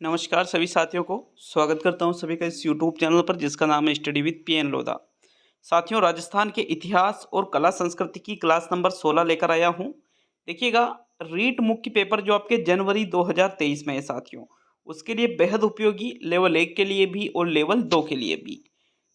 नमस्कार सभी साथियों को स्वागत करता हूं सभी का इस यूट्यूब चैनल पर जिसका नाम है स्टडी विद पीएन लोधा। साथियों, राजस्थान के इतिहास और कला संस्कृति की क्लास नंबर 16 लेकर आया हूं। देखिएगा, रीट मुख्य पेपर जो आपके जनवरी 2023 में है साथियों, उसके लिए बेहद उपयोगी, लेवल 1 के लिए भी और लेवल 2 के लिए भी।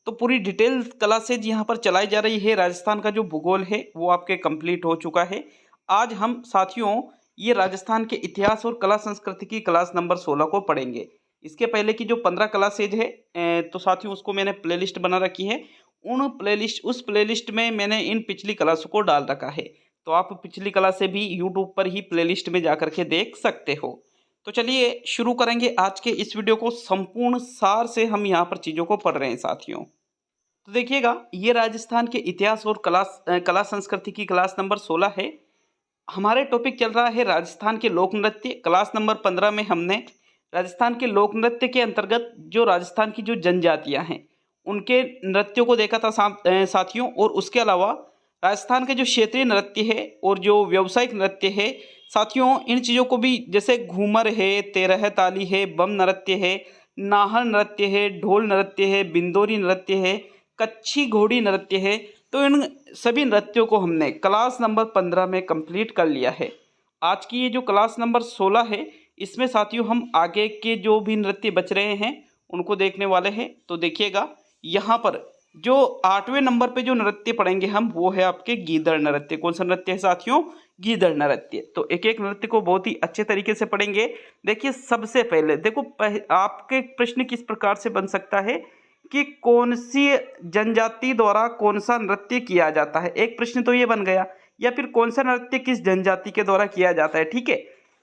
तो पूरी डिटेल क्लासेज यहाँ पर चलाई जा रही है। राजस्थान का जो भूगोल है वो आपके कंप्लीट हो चुका है। आज हम साथियों ये राजस्थान के इतिहास और कला संस्कृति की क्लास नंबर 16 को पढ़ेंगे। इसके पहले की जो 15 क्लासेज है तो साथियों उसको मैंने प्लेलिस्ट बना रखी है। उस प्लेलिस्ट में मैंने इन पिछली क्लासों को डाल रखा है, तो आप पिछली क्लासें भी यूट्यूब पर ही प्लेलिस्ट में जा करके देख सकते हो। तो चलिए शुरू करेंगे आज के इस वीडियो को। संपूर्ण सार से हम यहाँ पर चीज़ों को पढ़ रहे हैं साथियों। तो देखिएगा, ये राजस्थान के इतिहास और कला संस्कृति की क्लास नंबर 16 है। हमारे टॉपिक चल रहा है राजस्थान के लोक नृत्य। क्लास नंबर 15 में हमने राजस्थान के लोक नृत्य के अंतर्गत जो राजस्थान की जो जनजातियां हैं उनके नृत्यों को देखा था साथियों। और उसके अलावा राजस्थान के जो क्षेत्रीय नृत्य है और जो व्यावसायिक नृत्य है साथियों, इन चीज़ों को भी, जैसे घूमर है, तेरह ताली है, बम नृत्य है, नाहर नृत्य है, ढोल नृत्य है, बिंदोरी नृत्य है, कच्छी घोड़ी नृत्य है, तो इन सभी नृत्यों को हमने क्लास नंबर 15 में कंप्लीट कर लिया है। आज की ये जो क्लास नंबर 16 है, इसमें साथियों हम आगे के जो भी नृत्य बच रहे हैं उनको देखने वाले हैं। तो देखिएगा, यहाँ पर जो 8वें नंबर पे जो नृत्य पढ़ेंगे हम, वो है आपके गीदड़ नृत्य। कौन सा नृत्य है साथियों? गीदड़ नृत्य। तो एक एक नृत्य को बहुत ही अच्छे तरीके से पढ़ेंगे। देखिए, सबसे पहले देखो, आपके प्रश्न किस प्रकार से बन सकता है कि कौन सी जनजाति द्वारा कौन सा नृत्य किया जाता है। एक प्रश्न तो ये बन गया, या फिर कौन सा नृत्य किस जनजाति के द्वारा किया जाता है। ठीक है,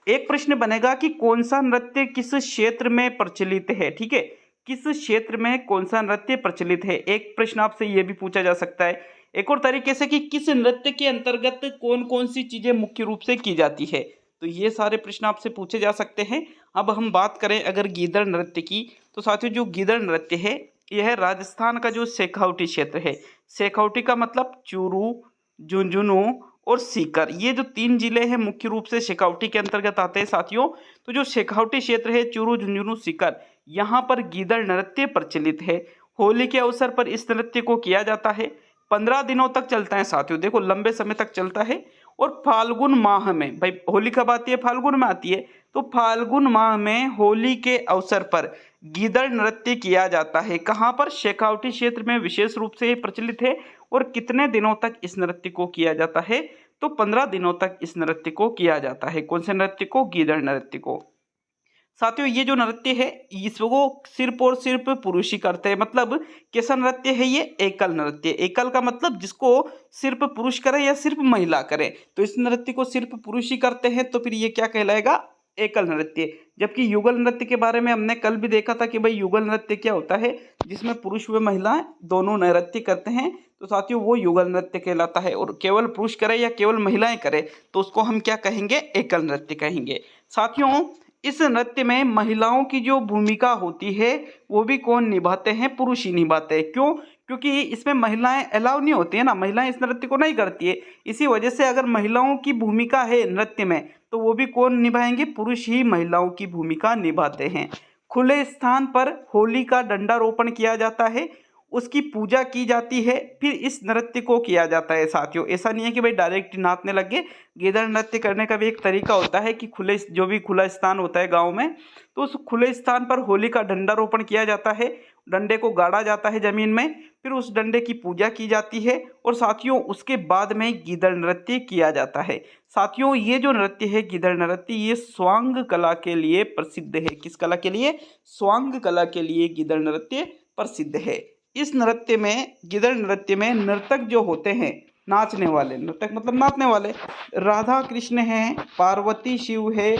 एक प्रश्न बनेगा कि कौन सा नृत्य किस क्षेत्र में प्रचलित है। ठीक है, किस क्षेत्र में कौन सा नृत्य प्रचलित है। एक प्रश्न आपसे ये भी पूछा जा सकता है एक और तरीके से कि किस नृत्य के अंतर्गत कौन कौन सी चीजें मुख्य रूप से की जाती है। तो ये सारे प्रश्न आपसे पूछे जा सकते हैं। अब हम बात करें अगर गीदड़ नृत्य की, तो साथियों जो गीदड़ नृत्य है यह राजस्थान का जो शेखावटी क्षेत्र है, शेखावटी का मतलब चूरू, झुंझुनू और सीकर, ये जो 3 जिले हैं मुख्य रूप से शेखावटी के अंतर्गत आते हैं साथियों। तो जो शेखावटी क्षेत्र है, चूरू, झुंझुनू, सीकर, यहाँ पर गीदड़ नृत्य प्रचलित है। होली के अवसर पर इस नृत्य को किया जाता है। 15 दिनों तक चलता है साथियों, देखो लंबे समय तक चलता है। और फाल्गुन माह में, भाई होली कब आती है? फाल्गुन में आती है। तो फाल्गुन माह में होली के अवसर पर गीदड़ नृत्य किया जाता है। कहाँ पर? शेखावटी क्षेत्र में विशेष रूप से प्रचलित है। और कितने दिनों तक इस नृत्य को किया जाता है? तो 15 दिनों तक इस नृत्य को किया जाता है। कौन से नृत्य को? गीदड़ नृत्य को। साथियों ये जो नृत्य है इसको सिर्फ और सिर्फ पुरुष ही करते हैं। मतलब कैसा नृत्य है ये? एकल नृत्य। एकल का मतलब जिसको सिर्फ पुरुष करे या सिर्फ महिला करे। तो इस नृत्य को सिर्फ पुरुष ही करते हैं, तो फिर ये क्या कहलाएगा? एकल नृत्य। जबकि युगल नृत्य के बारे में हमने कल भी देखा था कि भाई युगल नृत्य क्या होता है, जिसमें पुरुष व महिलाएं दोनों नृत्य करते हैं। तो साथियों वो युगल नृत्य कहलाता है। और केवल पुरुष करे या केवल महिलाएं करे तो उसको हम क्या कहेंगे? एकल नृत्य कहेंगे। साथियों इस नृत्य में महिलाओं की जो भूमिका होती है वो भी कौन निभाते हैं? पुरुष ही निभाते हैं। क्यों? क्योंकि इसमें महिलाएं अलाउ नहीं होती है ना, महिलाएं इस नृत्य को नहीं करती है। इसी वजह से अगर महिलाओं की भूमिका है नृत्य में तो वो भी कौन निभाएंगे? पुरुष ही महिलाओं की भूमिका निभाते हैं। खुले स्थान पर होली का डंडारोपण किया जाता है, उसकी पूजा की जाती है, फिर इस नृत्य को किया जाता है साथियों। ऐसा नहीं है कि भाई डायरेक्ट नाचने लग गए। गीदड़ नृत्य करने का भी एक तरीका होता है कि जो भी खुला स्थान होता है गांव में, तो उस खुले स्थान पर होली का डंडारोपण किया जाता है। डंडे को गाड़ा जाता है जमीन में, फिर उस डंडे की पूजा की जाती है और साथियों उसके बाद में गीदड़ नृत्य किया जाता है। साथियों ये जो नृत्य है गीदड़ नृत्य, ये स्वांग कला के लिए प्रसिद्ध है। किस कला के लिए? स्वांग कला के लिए गीदड़ नृत्य प्रसिद्ध है। इस नृत्य में, गीदड़ नृत्य में नर्तक जो होते हैं, नाचने वाले, नर्तक मतलब नाचने वाले, राधा कृष्ण हैं, पार्वती शिव है,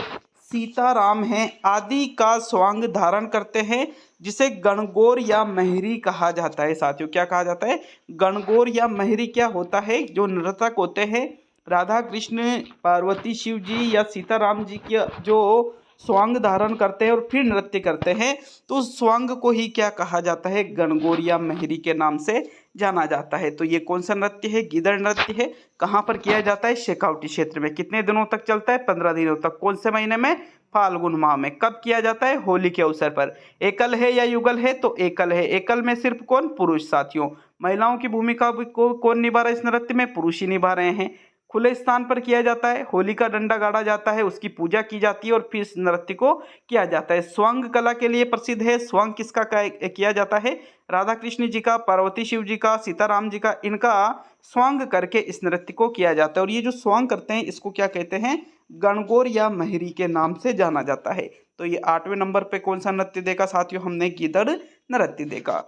सीताराम हैं आदि का स्वांग धारण करते हैं, जिसे गणगौर या महरी कहा जाता है। साथियों क्या कहा जाता है? गणगौर या महरी क्या होता है? जो नर्तक होते हैं, राधा कृष्ण, पार्वती शिव जी या सीताराम जी की जो स्वांग धारण करते हैं और फिर नृत्य करते हैं, तो उस स्वांग को ही क्या कहा जाता है? गणगौर या महरी के नाम से जाना जाता है। तो ये कौन सा नृत्य है? गीदड़ नृत्य है। कहाँ पर किया जाता है? शेखावटी क्षेत्र में। कितने दिनों तक चलता है? 15 दिनों तक। कौन से महीने में? फाल्गुन माह में। कब किया जाता है? होली के अवसर पर। एकल है या युगल है? तो एकल है। एकल में सिर्फ कौन? पुरुष साथियों। महिलाओं की भूमिका भी को कौन निभा रहा है इस नृत्य में? पुरुष ही निभा रहे हैं। खुले स्थान पर किया जाता है। होली का डंडा गाड़ा जाता है, उसकी पूजा की जाती है और फिर इस नृत्य को किया जाता है। स्वंग कला के लिए प्रसिद्ध है। स्वंग किसका किया जाता है? राधा कृष्ण जी का, पार्वती शिव जी का, सीताराम जी का, इनका स्वंग करके इस नृत्य को किया जाता है। और ये जो स्वंग करते हैं इसको क्या कहते हैं? गणगौर या महरी के नाम से जाना जाता है। तो ये 8वें नंबर पे कौन सा नृत्य देखा साथियों हमने? गीदड़ नृत्य देखा।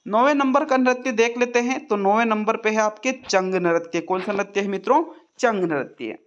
9वें नंबर का नृत्य देख लेते हैं। तो 9वें नंबर पे है आपके चंग नृत्य। कौन सा नृत्य है मित्रों? चंग नृत्य।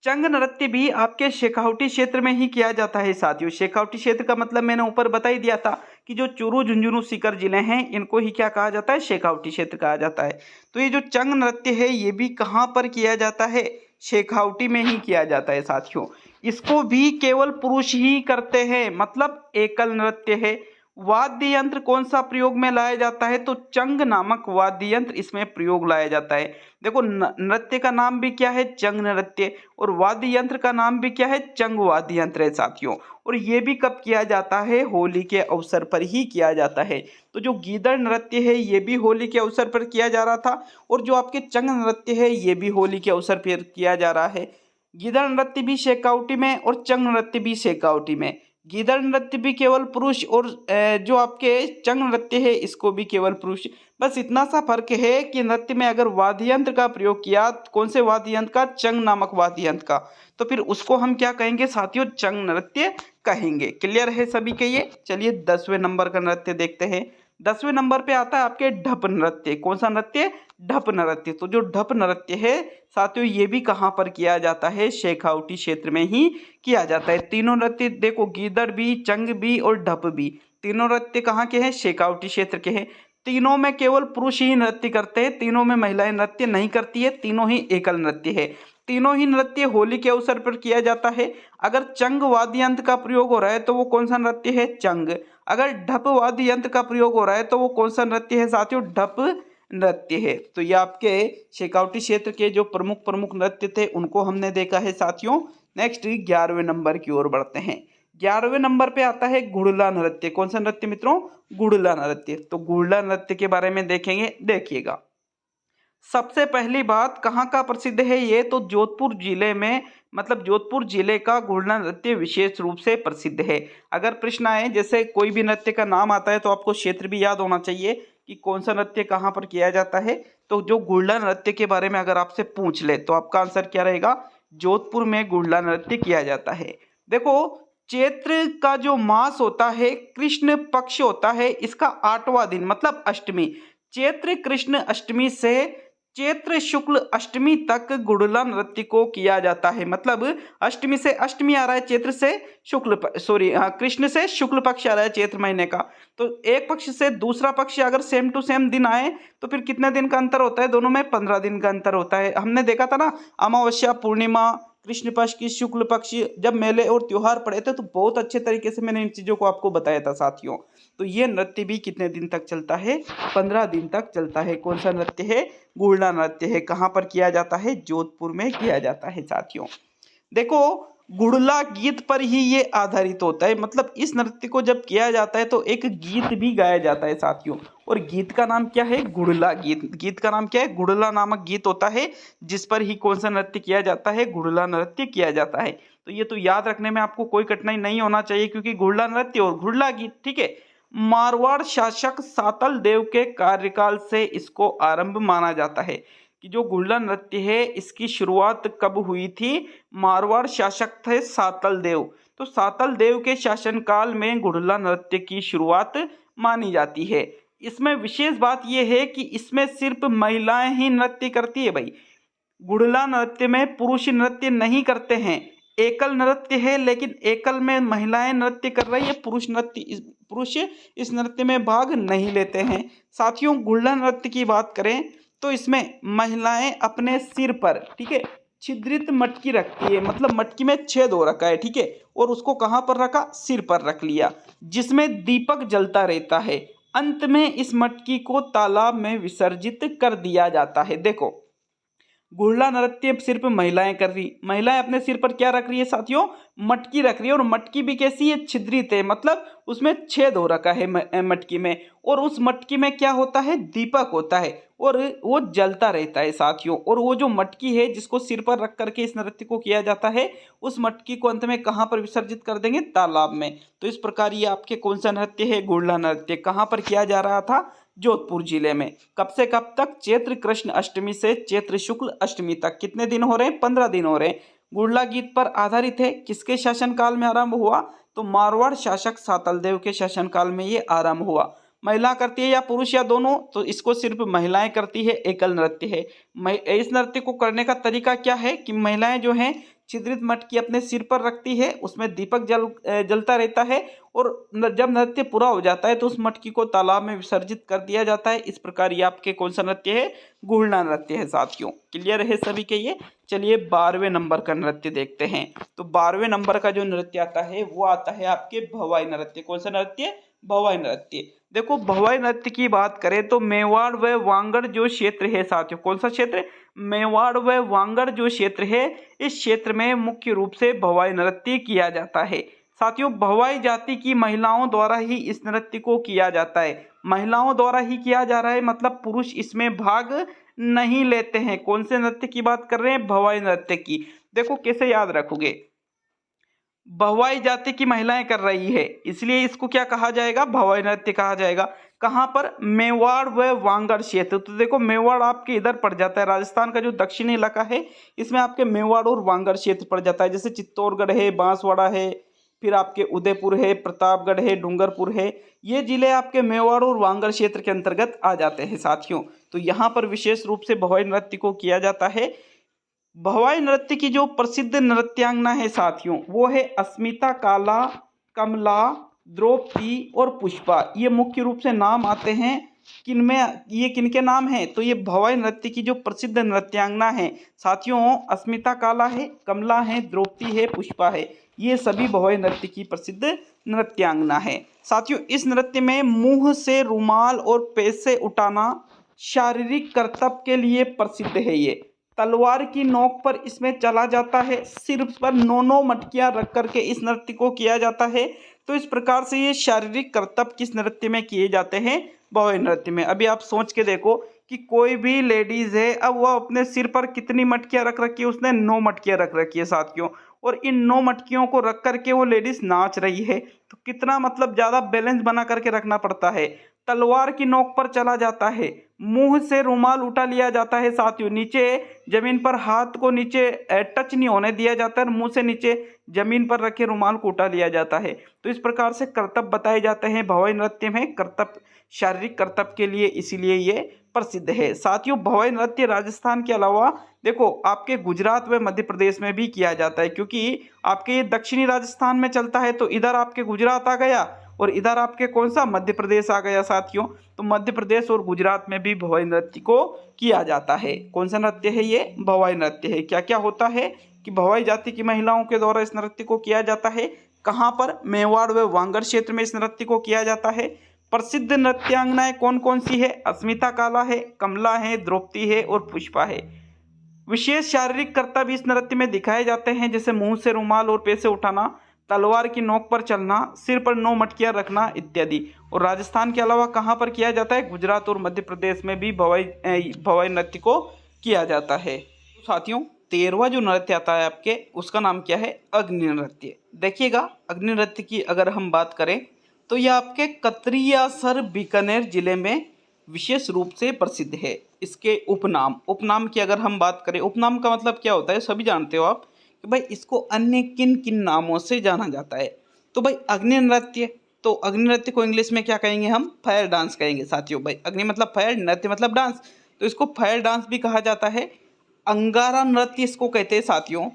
चंग नृत्य भी आपके शेखावटी क्षेत्र में ही किया जाता है साथियों। शेखावटी क्षेत्र का मतलब मैंने ऊपर बता ही दिया था कि जो चूरू, झुंझुनू, सीकर जिले हैं इनको ही क्या कहा जाता है? शेखावटी क्षेत्र कहा जाता है। तो ये जो चंग नृत्य है ये भी कहाँ पर किया जाता है? शेखावटी में ही किया जाता है साथियों। इसको भी केवल पुरुष ही करते हैं, मतलब एकल नृत्य है। वाद्य यंत्र कौन सा प्रयोग में लाया जाता है? तो चंग नामक वाद्य यंत्र इसमें प्रयोग लाया जाता है। देखो नृत्य का नाम भी क्या है? चंग नृत्य। और वाद्य यंत्र का नाम भी क्या है? चंग वाद्य यंत्र है साथियों। और ये भी कब किया जाता है? होली के अवसर पर ही किया जाता है। तो जो गीदड़ नृत्य है ये भी होली के अवसर पर किया जा रहा था और जो आपके चंग नृत्य है ये भी होली के अवसर पर किया जा रहा है। गीदड़ नृत्य भी शेखावटी में और चंग नृत्य भी शेखावटी में। गीदड़ नृत्य भी केवल पुरुष और जो आपके चंग नृत्य है इसको भी केवल पुरुष। बस इतना सा फर्क है कि नृत्य में अगर वाद्य यंत्र का प्रयोग किया, कौन से वाद्य यंत्र का? चंग नामक वाद्य यंत्र का, तो फिर उसको हम क्या कहेंगे साथियों? चंग नृत्य कहेंगे। क्लियर है सभी के ये? चलिए 10वें नंबर का नृत्य देखते हैं। 10वें नंबर पे आता है आपके ढप नृत्य। कौन सा नृत्य? ढप नृत्य। तो जो ढप नृत्य है साथियों ये भी कहाँ पर किया जाता है? शेखावटी क्षेत्र में ही किया जाता है। तीनों नृत्य देखो, गीदड़ भी, चंग भी और ढप भी, तीनों नृत्य कहाँ के हैं? शेखावटी क्षेत्र के हैं। तीनों में केवल पुरुष ही नृत्य करते हैं, तीनों में महिलाएं नृत्य नहीं करती है। तीनों ही एकल नृत्य है। तीनों ही नृत्य होली के अवसर पर किया जाता है। अगर चंग वाद्य यंत्र का प्रयोग हो रहा है तो वो कौन सा नृत्य है? चंग। अगर ढप वाद्य यंत्र का प्रयोग हो रहा है तो वो कौन सा नृत्य है साथियों? ढप नृत्य है। तो ये आपके शेखावटी क्षेत्र के जो प्रमुख प्रमुख नृत्य थे उनको हमने देखा है साथियों। नेक्स्ट 11वें नंबर की ओर बढ़ते हैं। 11वें नंबर पे आता है गुड़ला नृत्य। कौन सा नृत्य मित्रों? गुड़ला नृत्य। तो गुड़ला नृत्य के बारे में देखेंगे। देखिएगा, सबसे पहली बात कहाँ का प्रसिद्ध है ये? तो जोधपुर जिले में, मतलब जोधपुर जिले का गुड़ला नृत्य विशेष रूप से प्रसिद्ध है। अगर प्रश्न आए, जैसे कोई भी नृत्य का नाम आता है तो आपको क्षेत्र भी याद होना चाहिए कि कौन सा नृत्य कहाँ पर किया जाता है। तो जो गुड़ला नृत्य के बारे में अगर आपसे पूछ ले तो आपका आंसर क्या रहेगा? जोधपुर में गुड़ला नृत्य किया जाता है। देखो, चैत्र का जो मास होता है, कृष्ण पक्ष होता है, इसका 8वां दिन मतलब अष्टमी, चैत्र कृष्ण अष्टमी से चैत्र शुक्ल अष्टमी तक गुड़ला नृत्य को किया जाता है। मतलब अष्टमी से अष्टमी आ रहा है, चैत्र से कृष्ण से शुक्ल पक्ष आ रहा है चैत्र महीने का। तो एक पक्ष से दूसरा पक्ष अगर सेम टू सेम दिन आए तो फिर कितने दिन का अंतर होता है? दोनों में 15 दिन का अंतर होता है। हमने देखा था ना, अमावस्या, पूर्णिमा, कृष्ण पक्ष की, शुक्ल पक्ष, जब मेले और त्योहार पड़े थे तो बहुत अच्छे तरीके से मैंने इन चीजों को आपको बताया था साथियों। तो ये नृत्य भी कितने दिन तक चलता है? 15 दिन तक चलता है। कौन सा नृत्य है? गुड़ला नृत्य है। कहाँ पर किया जाता है? जोधपुर में किया जाता है साथियों। देखो, गुड़ला गीत पर ही ये आधारित होता है। मतलब इस नृत्य को जब किया जाता है तो एक गीत भी गाया जाता है साथियों, और गीत का नाम क्या है? गुड़ला गीत। गीत का नाम क्या है? गुड़ला नामक गीत होता है, जिस पर ही कौन सा नृत्य किया जाता है? गुड़ला नृत्य किया जाता है। तो ये तो याद रखने में आपको कोई कठिनाई नहीं होना चाहिए, क्योंकि गुड़ला नृत्य और गुड़ला गीत, ठीक है, मारवाड़ शासक सातल देव के कार्यकाल से इसको आरंभ माना जाता है। कि जो गुड़ला नृत्य है इसकी शुरुआत कब हुई थी? मारवाड़ शासक थे सातल देव, तो सातल देव के शासनकाल में गुड़ला नृत्य की शुरुआत मानी जाती है। इसमें विशेष बात यह है कि इसमें सिर्फ महिलाएं ही नृत्य करती है भाई। गुड़ला नृत्य में पुरुष नृत्य नहीं करते हैं। एकल नृत्य है, लेकिन एकल में महिलाएं नृत्य कर रही है, पुरुष इस नृत्य में भाग नहीं लेते हैं साथियों। गुड़ला नृत्य की बात करें तो इसमें महिलाएं अपने सिर पर, ठीक है, छिद्रित मटकी रखती है, मतलब मटकी में छेद हो रखा है, ठीक है, और उसको कहाँ पर रखा? सिर पर रख लिया, जिसमें दीपक जलता रहता है। अंत में इस मटकी को तालाब में विसर्जित कर दिया जाता है। देखो, गुड़ला नृत्य सिर्फ महिलाएं कर रही, महिलाएं अपने सिर पर क्या रख रही है साथियों, मटकी रख रही है। और मटकी भी कैसी है, छिद्रित है, मतलब उसमें छेद हो रखा है मटकी में। और उस मटकी में क्या होता है, दीपक होता है और वो जलता रहता है साथियों। और वो जो मटकी है जिसको सिर पर रख करके इस नृत्य को किया जाता है, उस मटकी को अंत में कहाँ पर विसर्जित कर देंगे, तालाब में। तो इस प्रकार ये आपके कौन सा नृत्य है, गुड़ला नृत्य। कहाँ पर किया जा रहा था, जोधपुर जिले में। कब से कब तक, चैत्र कृष्ण अष्टमी से चैत्र शुक्ल अष्टमी तक। कितने दिन हो रहे हैं, 15 दिन हो रहे हैं। गुड़ला गीत पर आधारित है, किसके शासनकाल में आरंभ हुआ, तो मारवाड़ शासक सातलदेव के शासनकाल में ये आरंभ हुआ। महिला करती है या पुरुष या दोनों, तो इसको सिर्फ महिलाएं करती है, एकल नृत्य है। इस नृत्य को करने का तरीका क्या है कि महिलाएं जो हैं छिद्रित मटकी अपने सिर पर रखती है, उसमें दीपक जलता रहता है। और जब नृत्य पूरा हो जाता है तो उस मटकी को तालाब में विसर्जित कर दिया जाता है। इस प्रकार ये आपके कौन सा नृत्य है, गुड़ला नृत्य है साथियों। क्लियर है सभी के ये। चलिए 12वें नंबर का नृत्य देखते हैं। तो 12वें नंबर का जो नृत्य आता है वो आता है आपके भवाई नृत्य। कौन सा नृत्य, भवाई नृत्य। देखो, भवाई नृत्य की बात करें तो मेवाड़ व वांगड़ जो क्षेत्र है साथियों, कौन सा क्षेत्र, मेवाड़ व वांगड़ जो क्षेत्र है, इस क्षेत्र में मुख्य रूप से भवाई नृत्य किया जाता है साथियों। भवाई जाति की महिलाओं द्वारा ही इस नृत्य को किया जाता है। महिलाओं द्वारा ही किया जा रहा है, मतलब पुरुष इसमें भाग नहीं लेते हैं। कौन से नृत्य की बात कर रहे हैं, भवाई नृत्य की। देखो कैसे याद रखोगे, भवाई जाति की महिलाएं कर रही है, इसलिए इसको क्या कहा जाएगा, भवाई नृत्य कहा जाएगा। कहाँ पर, मेवाड़ व वांगड़ क्षेत्र। तो देखो, मेवाड़ आपके इधर पड़ जाता है, राजस्थान का जो दक्षिणी इलाका है इसमें आपके मेवाड़ और वांगड़ क्षेत्र पड़ जाता है। जैसे चित्तौड़गढ़ है, बांसवाड़ा है, फिर आपके उदयपुर है, प्रतापगढ़ है, डूंगरपुर है, ये जिले आपके मेवाड़ और वांगड़ क्षेत्र के अंतर्गत आ जाते हैं साथियों। तो यहाँ पर विशेष रूप से भवाई नृत्य को किया जाता है। भवाई नृत्य की जो प्रसिद्ध नृत्यांगना है साथियों, वो है अस्मिता, काला, कमला, द्रौपदी और पुष्पा। ये मुख्य रूप से नाम आते हैं। किनमें, ये किनके नाम हैं, तो ये भवाई नृत्य की जो प्रसिद्ध नृत्यांगना है साथियों, अस्मिता काला है, कमला है, द्रौपदी है, पुष्पा है। ये सभी भवाई नृत्य की प्रसिद्ध नृत्यांगना है साथियों। इस नृत्य में मुंह से रुमाल और पैसे उठाना शारीरिक कर्तव्य के लिए प्रसिद्ध है। ये तलवार की नोक पर इसमें चला जाता है, सिर पर 9 मटकियां रख करके इस नृत्य को किया जाता है। तो इस प्रकार से ये शारीरिक कर्तव्य किस नृत्य में किए जाते हैं, भवाई नृत्य में। अभी आप सोच के देखो कि कोई भी लेडीज है, अब वह अपने सिर पर कितनी मटकियां रख रखी है, उसने 9 मटकियां रख रखी है साथियों। और इन 9 मटकियों को रख करके वो लेडीज नाच रही है, तो कितना मतलब ज्यादा बैलेंस बना करके रखना पड़ता है। तलवार की नोक पर चला जाता है, मुंह से रुमाल उठा लिया जाता है साथियों, नीचे जमीन पर हाथ को नीचे टच नहीं होने दिया जाता है, मुंह से नीचे जमीन पर रखे रुमाल को उठा लिया जाता है। तो इस प्रकार से कर्तव्य बताए जाते हैं भवाई नृत्य में, कर्तव्य, शारीरिक कर्तव्य के लिए, इसीलिए ये प्रसिद्ध है साथियों। भवाई नृत्य राजस्थान के अलावा देखो आपके गुजरात व मध्य प्रदेश में भी किया जाता है, क्योंकि आपके ये दक्षिणी राजस्थान में चलता है, तो इधर आपके गुजरात आ गया और इधर आपके कौन सा, मध्य प्रदेश आ गया साथियों। तो मध्य प्रदेश और गुजरात में भी भवाई नृत्य को किया जाता है। कौन सा नृत्य है ये, भवाई नृत्य है। क्या क्या होता है कि भवाई जाति की महिलाओं के द्वारा इस नृत्य को किया जाता है। कहाँ पर, मेवाड़ व वांगड़ क्षेत्र में इस नृत्य को किया जाता है। प्रसिद्ध नृत्यांगनाएं कौन कौन सी है, अस्मिता काला है, कमला है, द्रौपदी है और पुष्पा है। विशेष शारीरिक कर्तव्य इस नृत्य में दिखाए जाते हैं, जैसे मुंह से रुमाल और पैसे उठाना, तलवार की नोक पर चलना, सिर पर 9 मटकियां रखना इत्यादि। और राजस्थान के अलावा कहाँ पर किया जाता है, गुजरात और मध्य प्रदेश में भी भवाई नृत्य को किया जाता है साथियों। 13वां जो नृत्य आता है आपके, उसका नाम क्या है, अग्नि नृत्य। देखिएगा, अग्नि नृत्य की अगर हम बात करें तो यह आपके कतरियासर बीकानेर जिले में विशेष रूप से प्रसिद्ध है। इसके उपनाम की अगर हम बात करें, उपनाम का मतलब क्या होता है, सभी जानते हो आप कि भाई इसको अन्य किन किन नामों से जाना जाता है। तो भाई अग्नि नृत्य, तो अग्नि नृत्य को इंग्लिश में क्या कहेंगे हम, फायर डांस कहेंगे साथियों। भाई अग्नि मतलब फायर, नृत्य मतलब डांस, तो इसको फायर डांस भी कहा जाता है। अंगारा नृत्य इसको कहते हैं साथियों,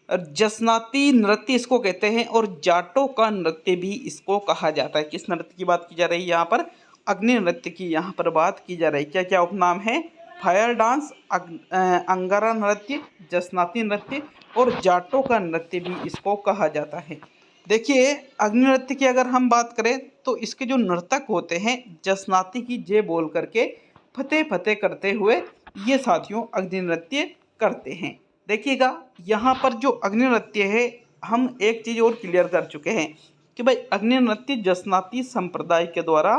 जसनाती नृत्य इसको कहते हैं, और जाटों का नृत्य भी इसको कहा जाता है। किस नृत्य की बात की जा रही है यहाँ पर, अग्नि नृत्य की यहाँ पर बात की जा रही है। क्या क्या उपनाम है, फायर डांस, अंगारा नृत्य, जसनाती नृत्य और जाटों का नृत्य भी इसको कहा जाता है। देखिए अग्नि नृत्य की अगर हम बात करें तो इसके जो नर्तक होते हैं जसनाती की जय बोल करके फतेह फतेह करते हुए ये साथियों अग्नि नृत्य करते हैं। देखिएगा यहाँ पर जो अग्नि नृत्य है हम एक चीज़ और क्लियर कर चुके हैं कि भाई अग्नि नृत्य जसनाती संप्रदाय के द्वारा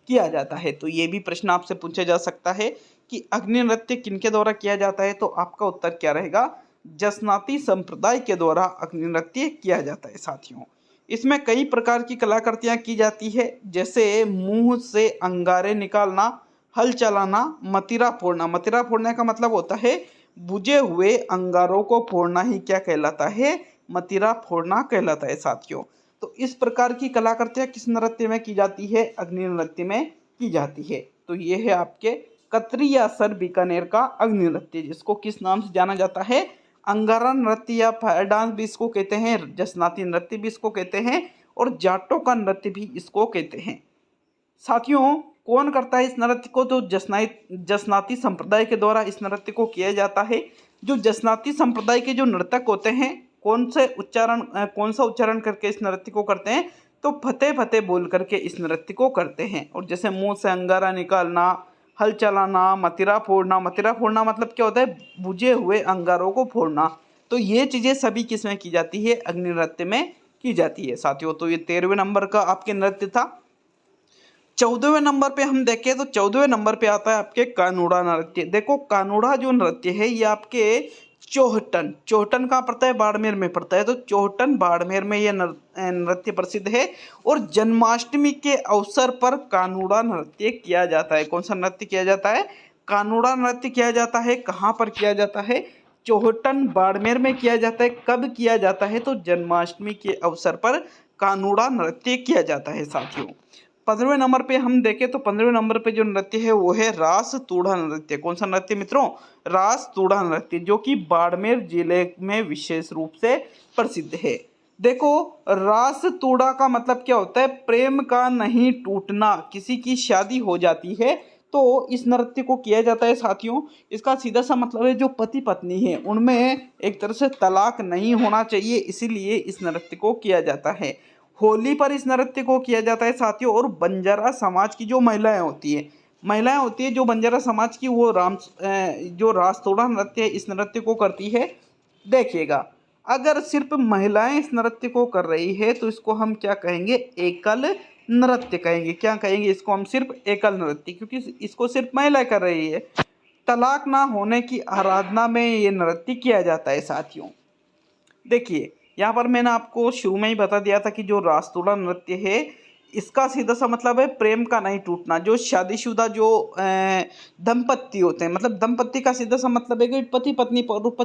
किया जाता है। तो ये भी प्रश्न आपसे पूछा जा सकता है कि अग्नि नृत्य किनके द्वारा किया जाता है, तो आपका उत्तर क्या रहेगा, जसनाती संप्रदाय के द्वारा अग्नि नृत्य किया जाता है साथियों। इसमें कई प्रकार की कलाकृतियां की जाती है, जैसे मुंह से अंगारे निकालना, हल चलाना, मतिरा फोड़ना। मतिरा फोड़ने का मतलब होता है बुझे हुए अंगारों को फोड़ना ही क्या कहलाता है, मतिरा फोड़ना कहलाता है साथियों। तो इस प्रकार की कलाकृतियां किस नृत्य में की जाती है, अग्नि नृत्य में की जाती है। तो ये है आपके कतरी या सर बीकानेर का अग्नि नृत्य, जिसको किस नाम से जाना जाता है, अंगारा नृत्य या फायर डांस भी इसको कहते हैं, जसनाती नृत्य भी इसको कहते हैं और जाटों का नृत्य भी इसको कहते हैं। साथियों कौन करता है इस नृत्य को, तो जसनाती संप्रदाय के द्वारा इस नृत्य को किया जाता है। जो जसनाती संप्रदाय के जो नर्तक होते हैं कौन सा उच्चारण करके इस नृत्य को करते हैं, तो फतेह फतेह बोल करके इस नृत्य को करते हैं। और जैसे मुंह से अंगारा निकालना, हल चलाना, मतिरा फोड़ना। मतिरा फोड़ना मतलब क्या होता है, बुझे हुए अंगारों को फोड़ना। तो ये चीज़ें सभी किस में की जाती है, अग्नि नृत्य में की जाती है साथियों। तो ये 13वें नंबर का आपके नृत्य था। 14वें नंबर पे हम देखें तो 14वें नंबर पे आता है आपके कानूड़ा नृत्य। देखो कानूड़ा जो नृत्य है ये आपके चौहटन कहाँ पड़ता है, बाड़मेर में पड़ता है। तो चौहटन बाड़मेर में ये नृत्य प्रसिद्ध है और जन्माष्टमी के अवसर पर कानूड़ा नृत्य किया जाता है। कौन सा नृत्य किया जाता है, कानूड़ा नृत्य किया जाता है। कहाँ पर किया जाता है, चौहटन बाड़मेर में किया जाता है। कब किया जाता है, तो जन्माष्टमी के अवसर पर कानूड़ा नृत्य किया जाता है साथियों। 15वें नंबर पे हम देखें तो 15वें नंबर पे जो नृत्य है वो है रास तूड़ा नृत्य। कौन सा नृत्य मित्रों, रास तूड़ा नृत्य, जो कि बाड़मेर जिले में विशेष रूप से प्रसिद्ध है। देखो रास तूड़ा का मतलब क्या होता है, प्रेम का नहीं टूटना। किसी की शादी हो जाती है तो इस नृत्य को किया जाता है साथियों। इसका सीधा सा मतलब है जो पति पत्नी है उनमें एक तरह से तलाक नहीं होना चाहिए, इसीलिए इस नृत्य को किया जाता है। होली पर इस नृत्य को किया जाता है साथियों। और बंजारा समाज की जो महिलाएं होती है जो बंजारा समाज की, वो जो रास्तोड़ा नृत्य है इस नृत्य को करती है। देखिएगा अगर सिर्फ महिलाएं इस नृत्य को कर रही है तो इसको हम क्या कहेंगे, एकल नृत्य कहेंगे। क्या कहेंगे, इसको हम सिर्फ एकल नृत्य, क्योंकि इसको सिर्फ महिला कर रही है। तलाक ना होने की आराधना में ये नृत्य किया जाता है साथियों। देखिए यहाँ पर मैंने आपको शुरू में ही बता दिया था कि जो रास्तोड़ा नृत्य है इसका सीधा सा मतलब है प्रेम का नहीं टूटना। जो शादीशुदा जो दंपत्ति होते हैं, मतलब दंपत्ति का सीधा सा मतलब है कि पति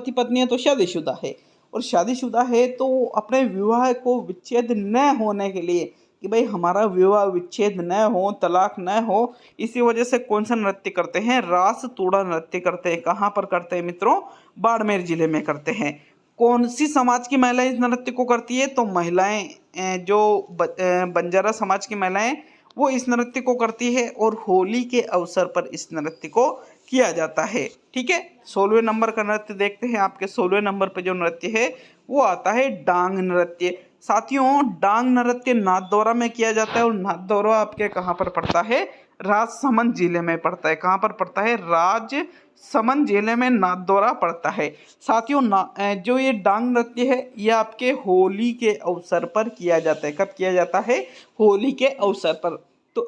पत्नी है तो शादीशुदा है, और शादीशुदा है तो अपने विवाह को विच्छेद न होने के लिए, कि भाई हमारा विवाह विच्छेद न हो, तलाक न हो, इसी वजह से कौन सा नृत्य करते हैं, रास तूड़ा नृत्य करते हैं। कहाँ पर करते हैं मित्रों, बाड़मेर जिले में करते हैं। कौन सी समाज की महिलाएं इस नृत्य को करती है, तो महिलाएं जो बंजारा समाज की महिलाएं वो इस नृत्य को करती है और होली के अवसर पर इस नृत्य को किया जाता है। ठीक है, 16वें नंबर का नृत्य देखते हैं। आपके 16वें नंबर पे जो नृत्य है वो आता है डांग नृत्य। साथियों डांग नृत्य नाथद्वारा में किया जाता है और नाथद्वारा आपके कहाँ पर पड़ता है, राजसमंद जिले में पड़ता है। कहाँ पर पड़ता है, राजसमंद जिले में नाथद्वारा पड़ता है साथियों। जो ये डांग नृत्य है ये आपके होली के अवसर पर किया जाता है। कब किया जाता है, होली के अवसर पर। तो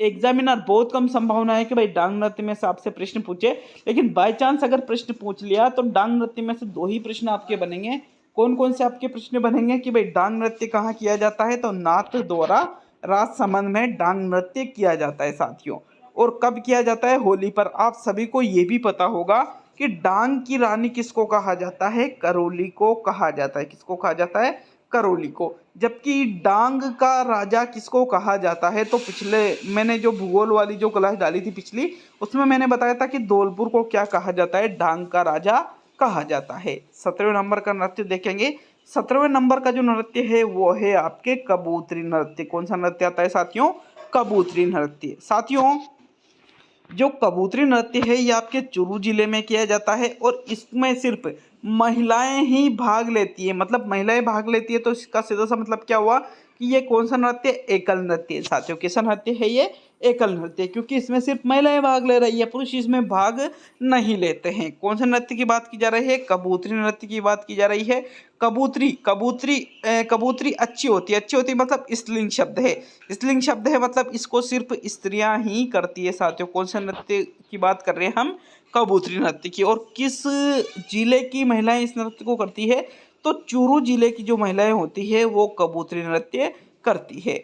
एग्जामिनर बहुत कम संभावना है कि भाई डांग नृत्य में से आपसे प्रश्न पूछे, लेकिन बाय चांस अगर प्रश्न पूछ लिया तो डांग नृत्य में से 2 ही प्रश्न आपके बनेंगे। कौन कौन से आपके प्रश्न बनेंगे कि भाई डांग नृत्य कहाँ किया जाता है, तो नाथ द्वारा राजसमंद में डांग नृत्य किया जाता है साथियों। और कब किया जाता है, होली पर। आप सभी को ये भी पता होगा कि डांग की रानी किसको कहा जाता है, करौली को कहा जाता है। किसको कहा जाता है, करौली को। जबकि डांग का राजा किसको कहा जाता है, तो पिछले मैंने जो भूगोल वाली जो क्लास डाली थी पिछली, उसमें मैंने बताया था कि धौलपुर को क्या कहा जाता है, डांग का राजा कहा जाता है। 17वें नंबर का नृत्य देखेंगे। 17वें नंबर का जो नृत्य है वो है आपके कबूतरी नृत्य। कौन सा नृत्य आता है साथियों, कबूतरी नृत्य। साथियों जो कबूतरी नृत्य है ये आपके चुरू जिले में किया जाता है और इसमें सिर्फ महिलाएं ही भाग लेती है, मतलब महिलाएं भाग लेती है। तो इसका सीधा सा मतलब क्या हुआ कि ये कौन सा नृत्य, एकल नृत्य साथियों। कैसा नृत्य है ये, एकल नृत्य, क्योंकि इसमें सिर्फ महिलाएं भाग ले रही है, पुरुष इसमें भाग नहीं लेते हैं। कौन से नृत्य की बात की जा रही है, कबूतरी नृत्य की बात की जा रही है। कबूतरी कबूतरी कबूतरी अच्छी होती है, अच्छी होती है मतलब स्त्रीलिंग शब्द है, स्त्रीलिंग शब्द है, मतलब इसको सिर्फ स्त्रियां ही करती है साथियों। कौन से नृत्य की बात कर रहे हैं हम, कबूतरी नृत्य की। और किस जिले की महिलाएं इस नृत्य को करती है, तो चूरू जिले की जो महिलाएं होती है वो कबूतरी नृत्य करती है।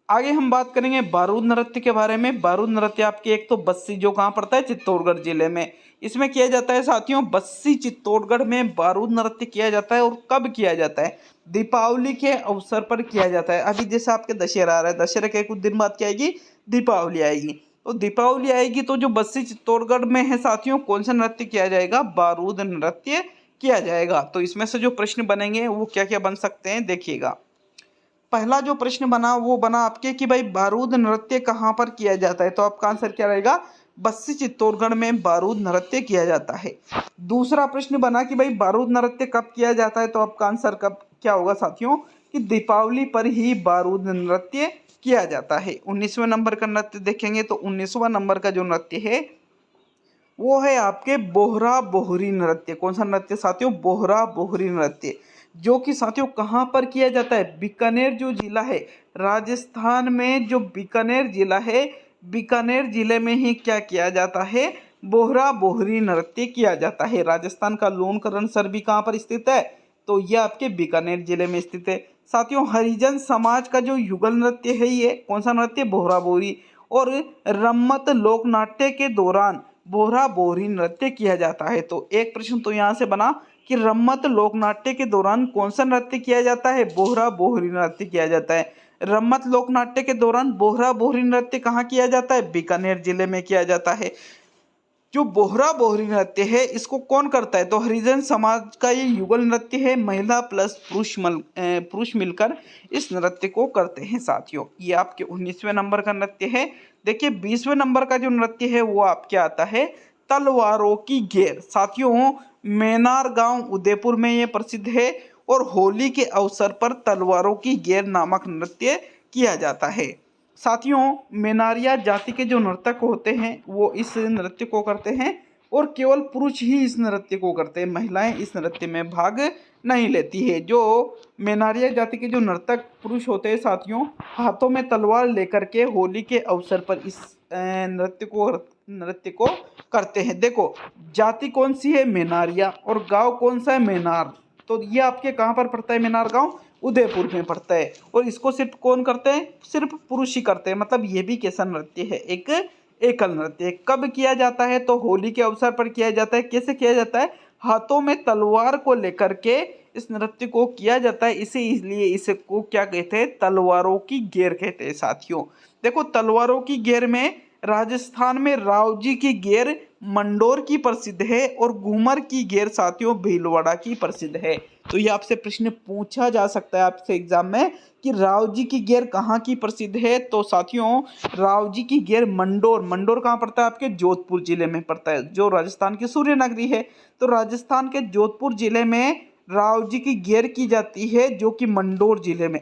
आगे हम बात करेंगे बारूद नृत्य के बारे में। बारूद नृत्य आपके एक तो बस्सी, जो कहाँ पड़ता है, चित्तौड़गढ़ जिले में, इसमें किया जाता है साथियों। बस्सी चित्तौड़गढ़ में बारूद नृत्य किया जाता है। और कब किया जाता है, दीपावली के अवसर पर किया जाता है। अभी जैसे आपके दशहरा आ रहा है, दशहरा के कुछ दिन बाद क्या आएगी, दीपावली आएगी। तो दीपावली आएगी तो जो बस्सी चित्तौड़गढ़ में है साथियों, कौन सा नृत्य किया जाएगा, बारूद नृत्य किया जाएगा। तो इसमें से जो प्रश्न बनेंगे वो क्या क्या बन सकते हैं, देखिएगा। पहला जो प्रश्न बना वो बना आपके कि भाई बारूद नृत्य कहाँ पर किया जाता है, तो आपका आंसर क्या रहेगा, बस्सी चित्तौड़गढ़ में बारूद नृत्य किया जाता है। दूसरा प्रश्न बना कि भाई बारूद नृत्य कब किया जाता है, तो आपका आंसर कब क्या होगा साथियों, कि दीपावली पर ही बारूद नृत्य किया जाता है। 19वें नंबर का नृत्य देखेंगे तो 19वां नंबर का जो नृत्य है वो है आपके बोहरा बोहरी नृत्य। कौन सा नृत्य साथियों, बोहरा बोहरी नृत्य, जो कि साथियों कहाँ पर किया जाता है, बीकानेर जो जिला है राजस्थान में, जो बीकानेर जिला है, बीकानेर जिले में ही क्या किया जाता है, बोहरा बोहरी नृत्य किया जाता है। राजस्थान का लोनकरणसर भी कहाँ पर स्थित है, तो यह आपके बीकानेर जिले में स्थित है। साथियों हरिजन समाज का जो युगल नृत्य है ये कौन सा नृत्य, बोहरा बोहरी। और रम्मत लोक नाट्य के दौरान बोहरा बोहरी नृत्य किया जाता है। तो एक प्रश्न तो यहाँ से बना कि रम्मत लोकनाट्य के दौरान कौन सा नृत्य किया जाता है, बोहरा बोहरी नृत्य किया जाता है। रम्मत लोकनाट्य के दौरान बोहरा बोहरी नृत्य कहाँ किया जाता है, बीकानेर जिले में किया जाता है। जो बोहरा बोहरी नृत्य है इसको कौन करता है, तो हरिजन समाज का ये युगल नृत्य है। महिला प्लस पुरुष मिलकर इस नृत्य को करते हैं साथियों। ये आपके 19वें नंबर का नृत्य है। देखिए 20वें नंबर का जो नृत्य है वो आपके आता है तलवारों की घेर। साथियों मेनार गांव उदयपुर में ये प्रसिद्ध है और होली के अवसर पर तलवारों की घेर नामक नृत्य किया जाता है। साथियों मेनारिया जाति के जो नर्तक होते हैं वो इस नृत्य को करते हैं और केवल पुरुष ही इस नृत्य को करते हैं, महिलाएं इस नृत्य में भाग नहीं लेती है। जो मेनारिया जाति के जो नर्तक पुरुष होते हैं साथियों, हाथों में तलवार लेकर के होली के अवसर पर इस नृत्य को करते हैं। देखो जाति कौन सी है, मेनारिया, और गांव कौन सा है, मेनार। तो ये आपके कहाँ पर पड़ता है, मेनार गांव उदयपुर में पड़ता है। और इसको सिर्फ कौन करते हैं, सिर्फ पुरुष ही करते हैं। मतलब ये भी कैसा नृत्य है, एक एकल नृत्य। कब किया जाता है, तो होली के अवसर पर किया जाता है। कैसे किया जाता है, हाथों में तलवार को लेकर के इस नृत्य को किया जाता है। इसलिए इसको क्या कहते हैं, तलवारों की घेर कहते हैं साथियों। देखो तलवारों की घेर में राजस्थान में रावजी की घेर मंडोर की प्रसिद्ध है और घूमर की घेर साथियों भीलवाड़ा की प्रसिद्ध है। तो ये आपसे प्रश्न पूछा जा सकता है आपसे एग्जाम में कि रावजी की घेर कहाँ की प्रसिद्ध है, तो साथियों रावजी की घेर मंडोर, मंडोर कहाँ पड़ता है, आपके जोधपुर जिले में पड़ता है, जो राजस्थान की सूर्य नगरी है। तो राजस्थान के जोधपुर जिले में रावजी की घेर की जाती है, जो कि मंडोर जिले में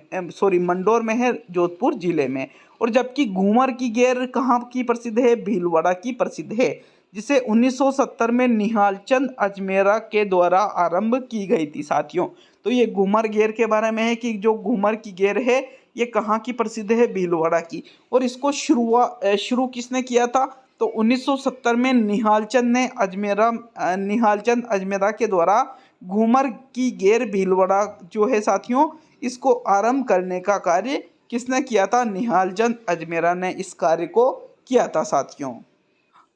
मंडोर में है, जोधपुर जिले में। और जबकि घूमर की घेर कहाँ की प्रसिद्ध है, भीलवाड़ा की प्रसिद्ध है, जिसे 1970 में निहालचंद अजमेरा के द्वारा आरंभ की गई थी साथियों। तो ये घूमर घेर के बारे में है कि जो घूमर की घेर है ये कहाँ की प्रसिद्ध है, भीलवाड़ा की। और इसको शुरू किसने किया था, तो 1970 में निहालचंद अजमेरा के द्वारा घूमर की घेर भीलवाड़ा जो है साथियों, इसको आरंभ करने का कार्य किसने किया था, निहालचंद अजमेरा ने इस कार्य को किया था साथियों।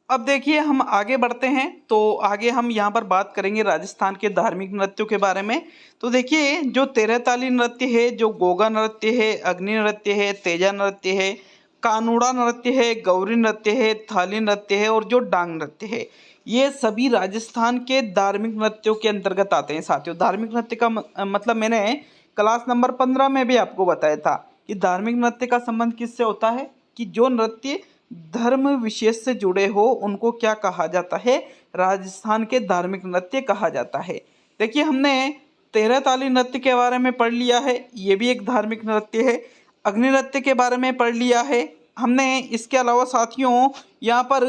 अब देखिए हम आगे बढ़ते हैं, तो आगे हम यहाँ पर बात करेंगे राजस्थान के धार्मिक नृत्यों के बारे में। तो देखिए जो 13 ताली नृत्य है, जो गोगा नृत्य है, अग्नि नृत्य है, तेजा नृत्य है, कानूड़ा नृत्य है, गौरी नृत्य है, थाली नृत्य है और जो डांग नृत्य है, ये सभी राजस्थान के धार्मिक नृत्यों के अंतर्गत आते हैं साथियों। धार्मिक नृत्य का मतलब मैंने क्लास नंबर 15 में भी आपको बताया था कि धार्मिक नृत्य का संबंध किससे होता है, कि जो नृत्य धर्म विशेष से जुड़े हो उनको क्या कहा जाता है? राजस्थान के धार्मिक नृत्य कहा जाता है। देखिए हमने 13 ताली नृत्य के बारे में पढ़ लिया है, ये भी एक धार्मिक नृत्य है। अग्नि नृत्य के बारे में पढ़ लिया है हमने। इसके अलावा साथियों यहाँ पर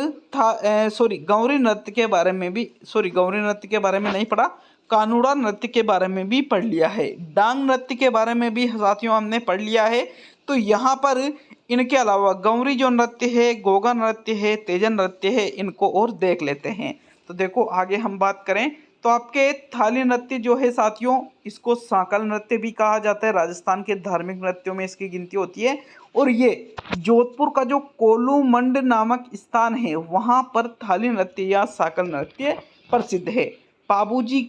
गौरी नृत्य के बारे में भी गौरी नृत्य के बारे में नहीं पढ़ा, कानूड़ा नृत्य के बारे में भी पढ़ लिया है। डांग नृत्य के बारे में भी साथियों हमने पढ़ लिया है। तो यहाँ पर इनके अलावा गौरी जो नृत्य है, गोगा नृत्य है, तेजा नृत्य है, इनको और देख लेते हैं। तो देखो आगे हम बात करें तो आपके थाली नृत्य जो है साथियों, इसको सांकल नृत्य भी कहा जाता है। राजस्थान के धार्मिक नृत्यों में इसकी गिनती होती है। और ये जोधपुर का जो कोलूमंड नामक स्थान है वहाँ पर थाली नृत्य या सांकल नृत्य प्रसिद्ध है। पाबूजी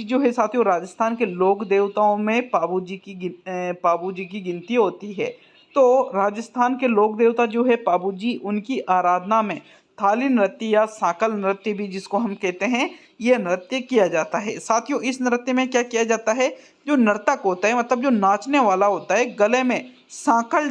जो है साथियों, राजस्थान के लोक देवताओं में पाबूजी की गिनती होती है। तो राजस्थान के लोक देवता जो है पाबूजी, उनकी आराधना में थाली नृत्य या सांकल नृत्य भी जिसको हम कहते हैं, यह नृत्य किया जाता है। साथियों इस नृत्य में क्या किया जाता है, जो नर्तक होता है मतलब जो नाचने वाला होता है, गले में सांकल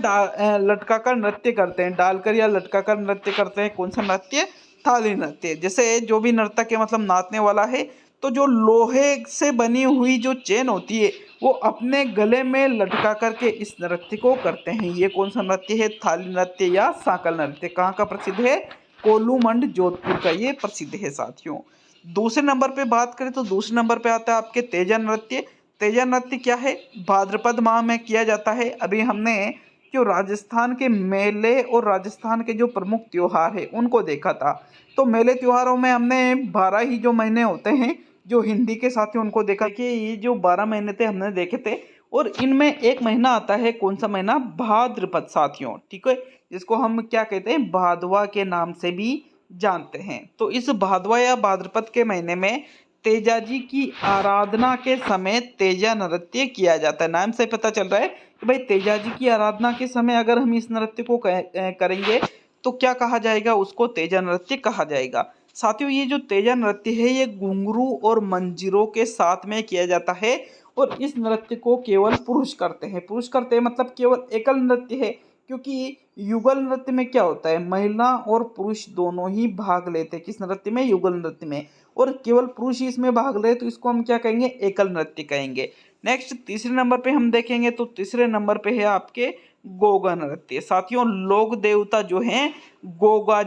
लटका कर नृत्य करते हैं, डालकर या लटका कर नृत्य करते हैं। कौन सा नृत्य? थाली नृत्य। जैसे जो भी नर्तक है मतलब नाचने वाला है, तो जो लोहे से बनी हुई जो चेन होती है वो अपने गले में लटका करके इस नृत्य को करते हैं। ये कौन सा नृत्य है? थाली नृत्य या सांकल नृत्य। कहाँ का प्रसिद्ध है? कोलूमंड जोधपुर का ये प्रसिद्ध है साथियों। दूसरे नंबर पे बात करें तो दूसरे नंबर पे आता है आपके तेजा नृत्य। तेजा नृत्य क्या है? भाद्रपद माह में किया जाता है। अभी हमने जो राजस्थान के मेले और राजस्थान के जो प्रमुख त्योहार है उनको देखा था। तो मेले त्योहारों में हमने 12 ही जो महीने होते हैं जो हिंदी के साथियों उनको देखा कि ये जो 12 महीने थे हमने देखे थे। और इनमें एक महीना आता है, कौन सा महीना? भाद्रपद साथियों, ठीक है, जिसको हम क्या कहते हैं? भादवा के नाम से भी जानते हैं। तो इस भादवा या भाद्रपद के महीने में तेजाजी की आराधना के समय तेजा नृत्य किया जाता है। नाम से पता चल रहा है कि भाई तेजाजी की आराधना के समय अगर हम इस नृत्य को करेंगे तो क्या कहा जाएगा? उसको तेजा नृत्य कहा जाएगा। साथियों ये जो तेजा नृत्य है ये घुंघरू और मंजीरों के साथ में किया जाता है। और इस नृत्य को केवल पुरुष करते हैं। पुरुष करते हैं मतलब केवल एकल नृत्य है, क्योंकि युगल नृत्य में क्या होता है? महिला और पुरुष दोनों ही भाग लेते हैं। किस नृत्य में? युगल नृत्य में। और केवल पुरुष ही इसमें भाग ले तो इसको हम क्या कहेंगे? एकल नृत्य कहेंगे। नेक्स्ट तीसरे नंबर पे हम देखेंगे तो तीसरे नंबर पे है आपके गोगा नृत्य। साथियों लोक देवता जो हैं गोगा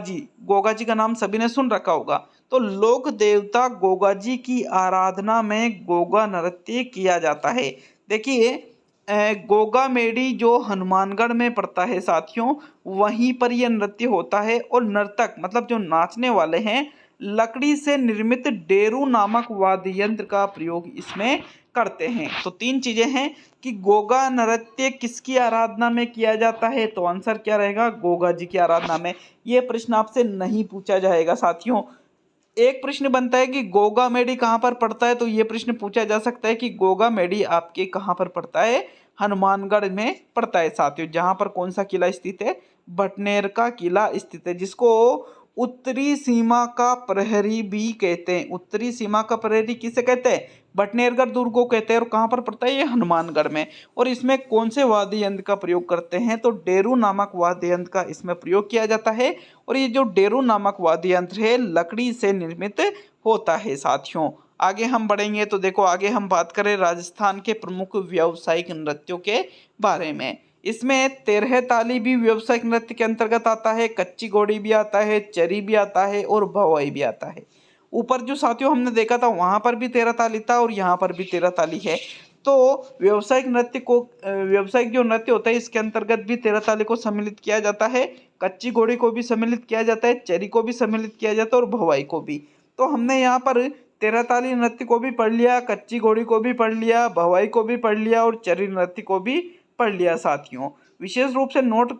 जी का नाम सभी ने सुन रखा होगा। तो लोक देवता गोगा जी की आराधना में गोगा नृत्य किया जाता है। देखिए गोगा मेडी जो हनुमानगढ़ में पड़ता है साथियों, वहीं पर यह नृत्य होता है। और नर्तक मतलब जो नाचने वाले हैं लकड़ी से निर्मित डेरू नामक वाद्य यंत्र का प्रयोग इसमें करते हैं। तो तीन चीजें हैं कि गोगा नृत्य किसकी आराधना में किया जाता है, तो आंसर क्या रहेगा? गोगा जी की आराधना में। ये प्रश्न आपसे नहीं पूछा जाएगा साथियों। एक प्रश्न बनता है कि गोगा मेडी कहाँ पर पड़ता है, तो ये प्रश्न पूछा जा सकता है कि गोगा मेडी आपके कहाँ पर पड़ता है? हनुमानगढ़ में पड़ता है साथियों। जहाँ पर कौन सा किला स्थित है? भटनेर का किला स्थित है, जिसको उत्तरी सीमा का प्रहरी भी कहते हैं। उत्तरी सीमा का प्रहरी किसे कहते हैं? भटनेरगढ़ दुर्ग को कहते हैं। और कहाँ पर पड़ता है? ये हनुमानगढ़ में। और इसमें कौन से वाद्य यंत्र का प्रयोग करते हैं? तो डेरू नामक वाद्य यंत्र का इसमें प्रयोग किया जाता है। और ये जो डेरू नामक वाद्य यंत्र है लकड़ी से निर्मित होता है साथियों। आगे हम बढ़ेंगे तो देखो आगे हम बात करें राजस्थान के प्रमुख व्यावसायिक नृत्यों के बारे में। इसमें 13 ताली भी व्यावसायिक नृत्य के अंतर्गत आता है, कच्ची घोड़ी भी आता है, चरी भी आता है और भवाई भी आता है। ऊपर जो साथियों हमने देखा था वहां पर भी 13 ताली था और यहाँ पर भी 13 ताली है। तो व्यावसायिक जो नृत्य होता है इसके अंतर्गत भी 13 ताली को सम्मिलित किया जाता है, कच्ची घोड़ी को भी सम्मिलित किया जाता है, चरी को भी सम्मिलित किया जाता है और भवाई को भी। तो हमने यहाँ पर 13 ताली नृत्य को भी पढ़ लिया, कच्ची घोड़ी को भी पढ़ लिया, भवाई को भी पढ़ लिया और चरी नृत्य को भी पढ़ लिया साथियों। विशेष रूप से नोट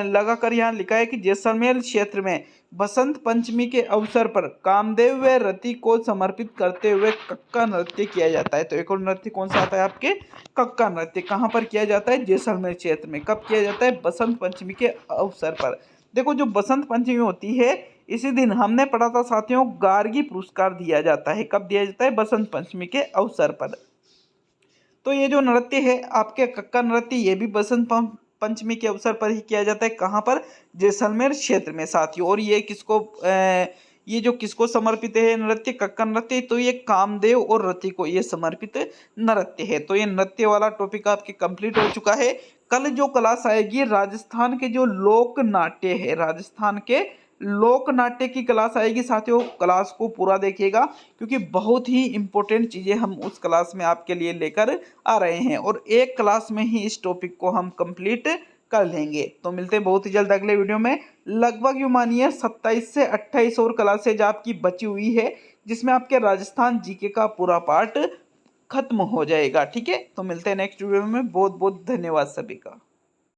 लगाकर यहाँ लिखा है कि जैसलमेर क्षेत्र में बसंत पंचमी के अवसर पर कामदेव व रति को समर्पित करते हुए कक्का नृत्य किया जाता है। तो एक और नृत्य कौन सा आता है आपके? कक्का नृत्य। कहाँ पर किया जाता है? जैसलमेर क्षेत्र में। कब किया जाता है? बसंत पंचमी के अवसर पर। देखो जो बसंत पंचमी होती है इसी दिन हमने पढ़ा था साथियों गार्गी पुरस्कार दिया जाता है। कब दिया जाता है? बसंत पंचमी के अवसर पर। तो ये जो नृत्य है आपके कक्का नृत्य, ये भी बसंत पंचमी के अवसर पर ही किया जाता है। कहाँ पर? जैसलमेर क्षेत्र में साथियों। और ये ये जो किसको समर्पित है नृत्य, कक्का नृत्य, तो ये कामदेव और रति को ये समर्पित नृत्य है। तो ये नृत्य वाला टॉपिक आपके कंप्लीट हो चुका है। कल जो क्लास आएगी राजस्थान के जो लोक नाट्य है, राजस्थान के लोक नाट्य की क्लास आएगी साथियों। क्लास को पूरा देखिएगा क्योंकि बहुत ही इंपॉर्टेंट चीजें हम उस क्लास में आपके लिए लेकर आ रहे हैं और एक क्लास में ही इस टॉपिक को हम कंप्लीट कर लेंगे। तो मिलते हैं बहुत ही जल्द अगले वीडियो में। लगभग यूँ मानिए 27 से 28 और क्लासेज आपकी बची हुई है जिसमें आपके राजस्थान जीके का पूरा पार्ट खत्म हो जाएगा। ठीक है, तो मिलते हैं नेक्स्ट वीडियो में। बहुत बहुत धन्यवाद सभी का।